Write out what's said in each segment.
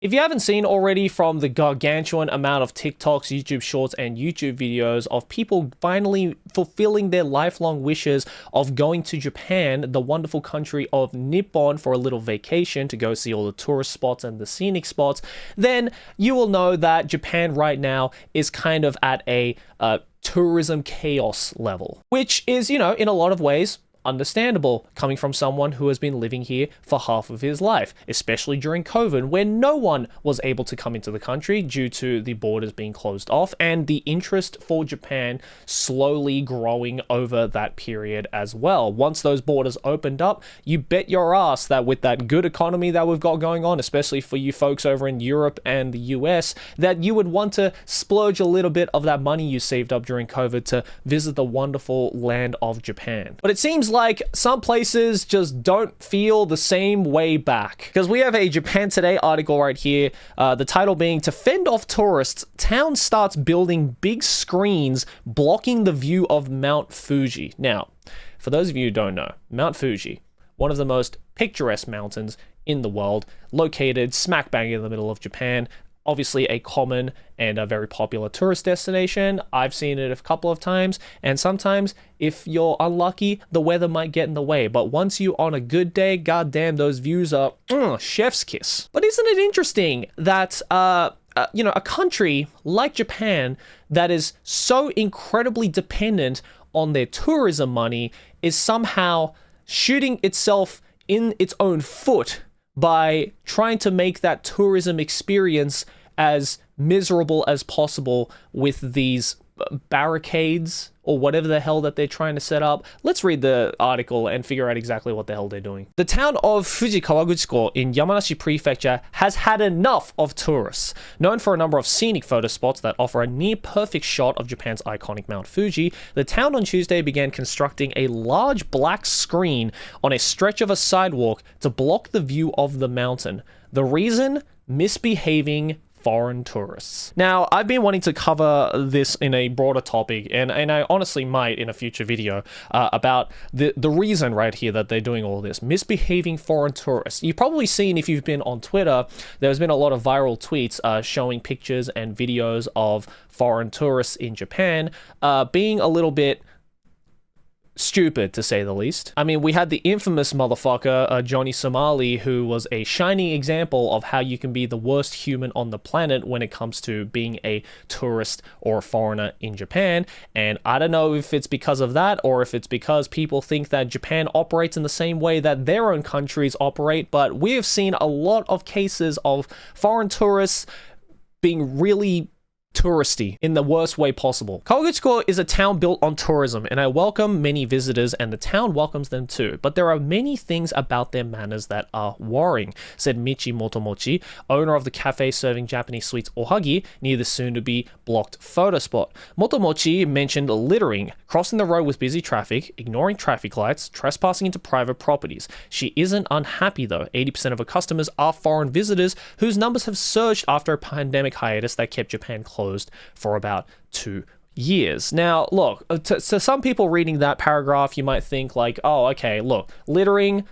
If you haven't seen already from the gargantuan amount of TikToks, YouTube Shorts, and YouTube videos of people finally fulfilling their lifelong wishes of going to Japan, the wonderful country of Nippon, for a little vacation to go see all the tourist spots and the scenic spots, then you will know that Japan right now is kind of at a tourism chaos level, which is, in a lot of ways, understandable coming from someone who has been living here for half of his life, especially during COVID, when no one was able to come into the country due to the borders being closed off and the interest for Japan slowly growing over that period as well. Once those borders opened up, you bet your ass that with that good economy that we've got going on, especially for you folks over in Europe and the US, that you would want to splurge a little bit of that money you saved up during COVID to visit the wonderful land of Japan. But it seems like some places just don't feel the same way back. Because we have a Japan Today article right here, the title being, "To fend off tourists, town starts building big screens blocking the view of Mount Fuji." Now, for those of you who don't know, Mount Fuji, one of the most picturesque mountains in the world, located smack bang in the middle of Japan. Obviously a common and a very popular tourist destination. I've seen it a couple of times, and sometimes if you're unlucky, the weather might get in the way. But once you're on a good day, goddamn, those views are chef's kiss. But isn't it interesting that a country like Japan that is so incredibly dependent on their tourism money is somehow shooting itself in its own foot by trying to make that tourism experience as miserable as possible with these barricades or whatever the hell that they're trying to set up. Let's read the article and figure out exactly what the hell they're doing. The town of Fuji Kawaguchiko in Yamanashi Prefecture has had enough of tourists. Known for a number of scenic photo spots that offer a near-perfect shot of Japan's iconic Mount Fuji, the town on Tuesday began constructing a large black screen on a stretch of a sidewalk to block the view of the mountain. The reason? Misbehaving foreign tourists. Now, I've been wanting to cover this in a broader topic, and I honestly might in a future video about the reason right here that they're doing all this. Misbehaving foreign tourists. You've probably seen, if you've been on Twitter, there's been a lot of viral tweets showing pictures and videos of foreign tourists in Japan being a little bit stupid, to say the least. I mean, we had the infamous motherfucker, Johnny Somali, who was a shining example of how you can be the worst human on the planet when it comes to being a tourist or a foreigner in Japan. And I don't know if it's because of that or if it's because people think that Japan operates in the same way that their own countries operate, but we have seen a lot of cases of foreign tourists being really touristy in the worst way possible. Kawaguchiko is a town built on tourism, and I welcome many visitors and the town welcomes them too, but there are many things about their manners that are worrying, said Michi Motomochi, owner of the cafe serving Japanese sweets Ohagi near the soon-to-be blocked photo spot. Motomochi mentioned littering, crossing the road with busy traffic, ignoring traffic lights, trespassing into private properties. She isn't unhappy though. 80% of her customers are foreign visitors whose numbers have surged after a pandemic hiatus that kept Japan closed for about 2 years. Now, look, to some people reading that paragraph, you might think like, oh, okay, look, littering,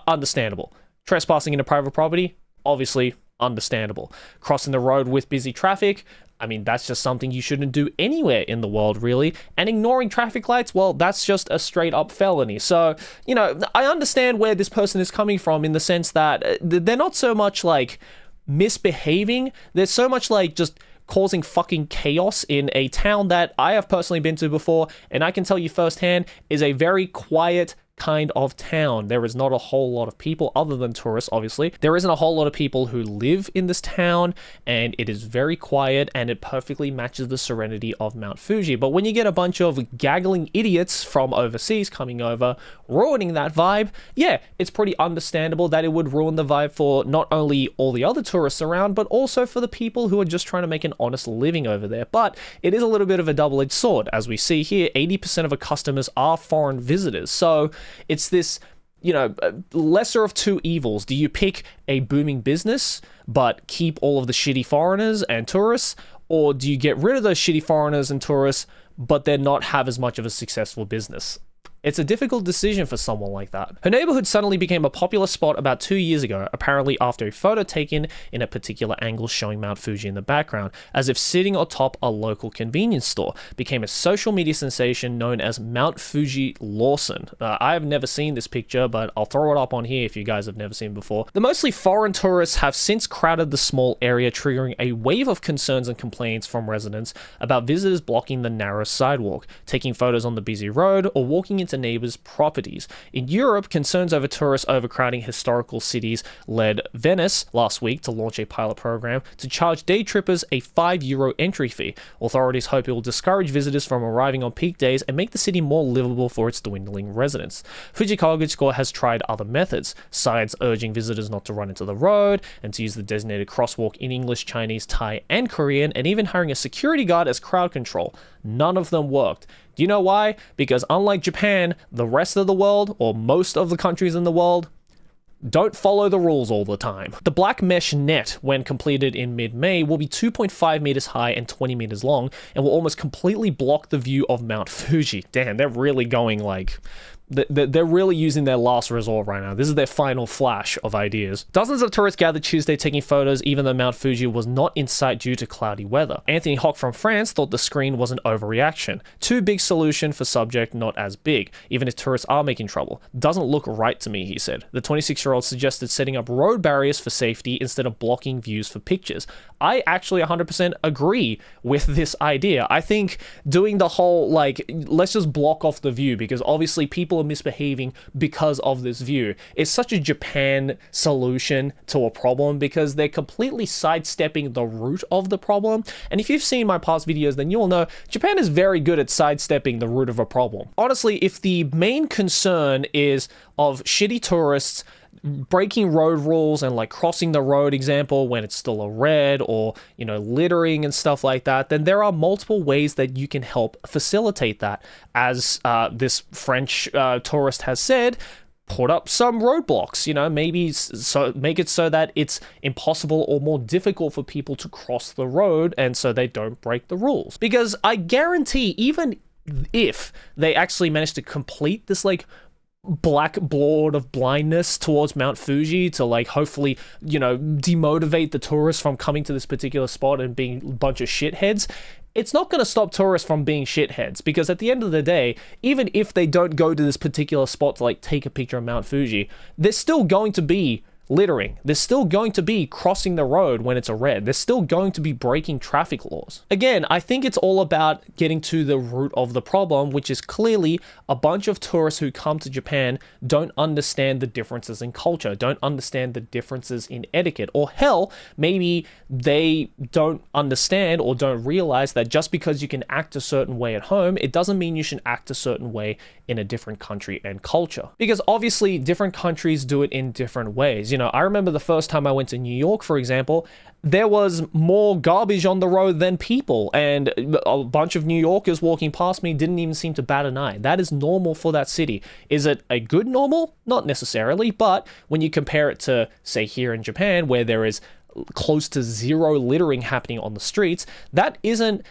understandable. Trespassing into private property, obviously understandable. Crossing the road with busy traffic, I mean, that's just something you shouldn't do anywhere in the world, really. And ignoring traffic lights, well, that's just a straight up felony. So, I understand where this person is coming from in the sense that they're not so much like misbehaving, they're so much like just causing fucking chaos in a town that I have personally been to before, and I can tell you firsthand is a very quiet kind of town. There is not a whole lot of people other than tourists, obviously. There isn't a whole lot of people who live in this town, and it is very quiet, and it perfectly matches the serenity of Mount Fuji. But when you get a bunch of gaggling idiots from overseas coming over, ruining that vibe, yeah, it's pretty understandable that it would ruin the vibe for not only all the other tourists around, but also for the people who are just trying to make an honest living over there. But it is a little bit of a double-edged sword. As we see here, 80% of our customers are foreign visitors. So it's this, lesser of two evils. Do you pick a booming business, but keep all of the shitty foreigners and tourists? Or do you get rid of those shitty foreigners and tourists, but then not have as much of a successful business? It's a difficult decision for someone like that. Her neighborhood suddenly became a popular spot about 2 years ago, apparently after a photo taken in a particular angle showing Mount Fuji in the background, as if sitting atop a local convenience store, became a social media sensation known as Mount Fuji Lawson. I have never seen this picture, but I'll throw it up on here if you guys have never seen it before. The mostly foreign tourists have since crowded the small area, triggering a wave of concerns and complaints from residents about visitors blocking the narrow sidewalk, taking photos on the busy road, or walking into neighbors' properties. In Europe, concerns over tourists overcrowding historical cities led Venice last week to launch a pilot program to charge day trippers a €5 entry fee. Authorities hope it will discourage visitors from arriving on peak days and make the city more livable for its dwindling residents. Fuji Kagachigo has tried other methods, signs urging visitors not to run into the road and to use the designated crosswalk in English, Chinese, Thai, and Korean, and even hiring a security guard as crowd control. None of them worked. Do you know why? Because unlike Japan, the rest of the world, or most of the countries in the world, don't follow the rules all the time. The black mesh net, when completed in mid-May, will be 2.5 meters high and 20 meters long, and will almost completely block the view of Mount Fuji. Damn, they're really going like... They're really using their last resort right now. This is their final flash of ideas. Dozens of tourists gathered Tuesday taking photos, even though Mount Fuji was not in sight due to cloudy weather. Anthony Hock from France thought the screen was an overreaction. Too big solution for subject not as big, even if tourists are making trouble. Doesn't look right to me, he said. The 26-year-old suggested setting up road barriers for safety instead of blocking views for pictures. I actually 100% agree with this idea. I think doing the whole, like, let's just block off the view, because obviously people are misbehaving because of this view. It's such a Japan solution to a problem because they're completely sidestepping the root of the problem. And if you've seen my past videos, then you'll know Japan is very good at sidestepping the root of a problem. Honestly, if the main concern is of shitty tourists breaking road rules and like crossing the road, example, when it's still a red, or, you know, littering and stuff like that, then there are multiple ways that you can help facilitate that. As this French tourist has said, put up some roadblocks, you know, maybe so make it so that it's impossible or more difficult for people to cross the road, and so they don't break the rules. Because I guarantee, even if they actually manage to complete this like blackboard of blindness towards Mount Fuji to like hopefully, you know, demotivate the tourists from coming to this particular spot and being a bunch of shitheads, it's not going to stop tourists from being shitheads, because at the end of the day, even if they don't go to this particular spot to like take a picture of Mount Fuji, there's still going to be littering. There's still going to be crossing the road when it's a red. There's still going to be breaking traffic laws. Again, I think it's all about getting to the root of the problem, which is clearly a bunch of tourists who come to Japan don't understand the differences in culture, don't understand the differences in etiquette, or hell, maybe they don't understand or don't realize that just because you can act a certain way at home, it doesn't mean you should act a certain way in a different country and culture. Because obviously different countries do it in different ways. You know, I remember the first time I went to New York, for example, there was more garbage on the road than people, and a bunch of New Yorkers walking past me didn't even seem to bat an eye. That is normal for that city. Is it a good normal? Not necessarily, but when you compare it to, say, here in Japan, where there is close to zero littering happening on the streets, that isn't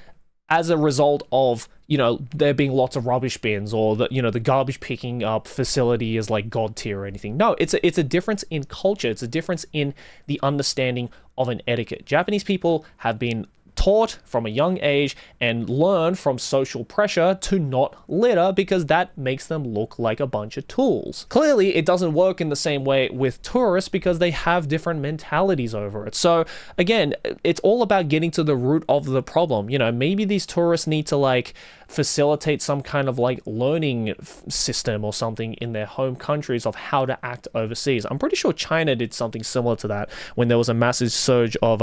as a result of, you know, there being lots of rubbish bins, or the, you know, the garbage picking up facility is like god tier or anything. No, it's a difference in culture. It's a difference in the understanding of an etiquette. Japanese people have been taught from a young age and learn from social pressure to not litter, because that makes them look like a bunch of tools. Clearly, it doesn't work in the same way with tourists because they have different mentalities over it. So again, it's all about getting to the root of the problem. You know, maybe these tourists need to like facilitate some kind of like learning system or something in their home countries of how to act overseas. I'm pretty sure China did something similar to that when there was a massive surge of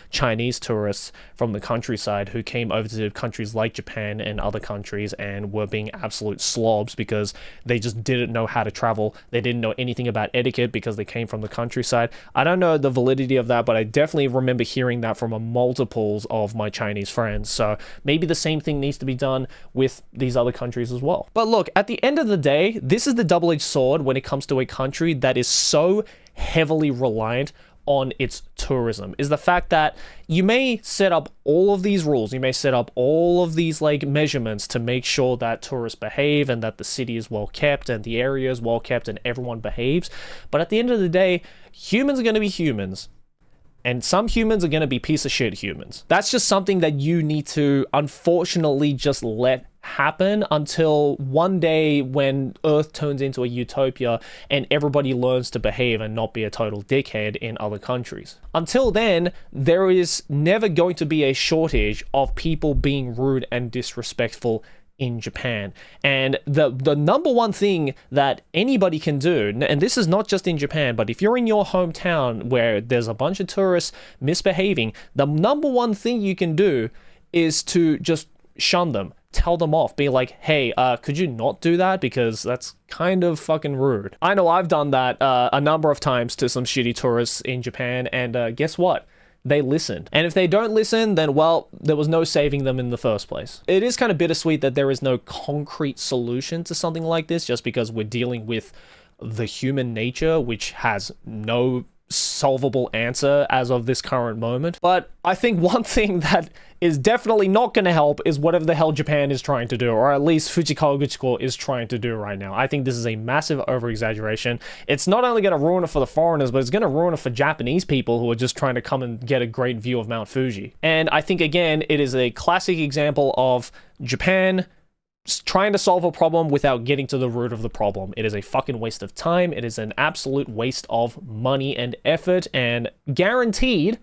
Chinese tourists from the countryside who came over to countries like Japan and other countries and were being absolute slobs because they just didn't know how to travel. They didn't know anything about etiquette because they came from the countryside. I don't know the validity of that, but I definitely remember hearing that from multiples of my Chinese friends. So maybe the same thing needs to be done with these other countries as well. But look, at the end of the day, this is the double-edged sword when it comes to a country that is so heavily reliant on its tourism is the fact that you may set up all of these rules, you may set up all of these like measurements to make sure that tourists behave and that the city is well kept and the area is well kept and everyone behaves. But at the end of the day, humans are going to be humans. And some humans are going to be piece of shit humans. That's just something that you need to, unfortunately, just let happen until one day when Earth turns into a utopia and everybody learns to behave and not be a total dickhead in other countries. Until then, there is never going to be a shortage of people being rude and disrespectful in Japan. And the number one thing that anybody can do, and this is not just in Japan, but if you're in your hometown where there's a bunch of tourists misbehaving, the number one thing you can do is to just shun them, tell them off, be like, hey, could you not do that? Because that's kind of fucking rude. I know I've done that a number of times to some shitty tourists in Japan, and guess what? They listened. And if they don't listen, then, well, there was no saving them in the first place. It is kind of bittersweet that there is no concrete solution to something like this, just because we're dealing with the human nature, which has no solvable answer as of this current moment. But I think one thing that is definitely not going to help is whatever the hell Japan is trying to do, or at least Fujikawa Guchiko is trying to do right now. I think this is a massive over-exaggeration. It's not only going to ruin it for the foreigners, but it's going to ruin it for Japanese people who are just trying to come and get a great view of Mount Fuji. And I think, again, it is a classic example of Japan trying to solve a problem without getting to the root of the problem. It is a fucking waste of time. It is an absolute waste of money and effort, and guaranteed,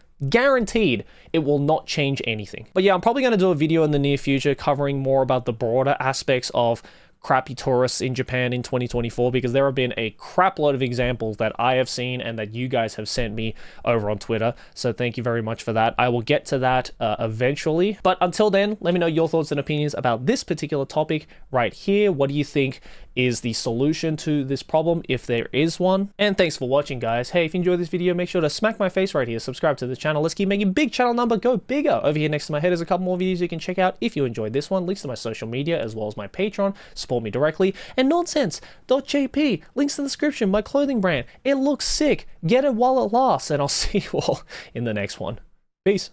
it will not change anything. But yeah, I'm probably going to do a video in the near future covering more about the broader aspects of crappy tourists in Japan in 2024, because there have been a crap load of examples that I have seen and that you guys have sent me over on Twitter. So thank you very much for that. I will get to that eventually. But until then, let me know your thoughts and opinions about this particular topic right here. What do you think is the solution to this problem, if there is one? And thanks for watching, guys. Hey, if you enjoyed this video, make sure to smack my face right here, subscribe to the channel. Let's keep making big channel number go bigger. Over here next to my head is a couple more videos you can check out if you enjoyed this one. Links to my social media as well as my Patreon. Support me directly. And nonsense.jp, links in the description, my clothing brand. It looks sick. Get it while it lasts, and I'll see you all in the next one. Peace.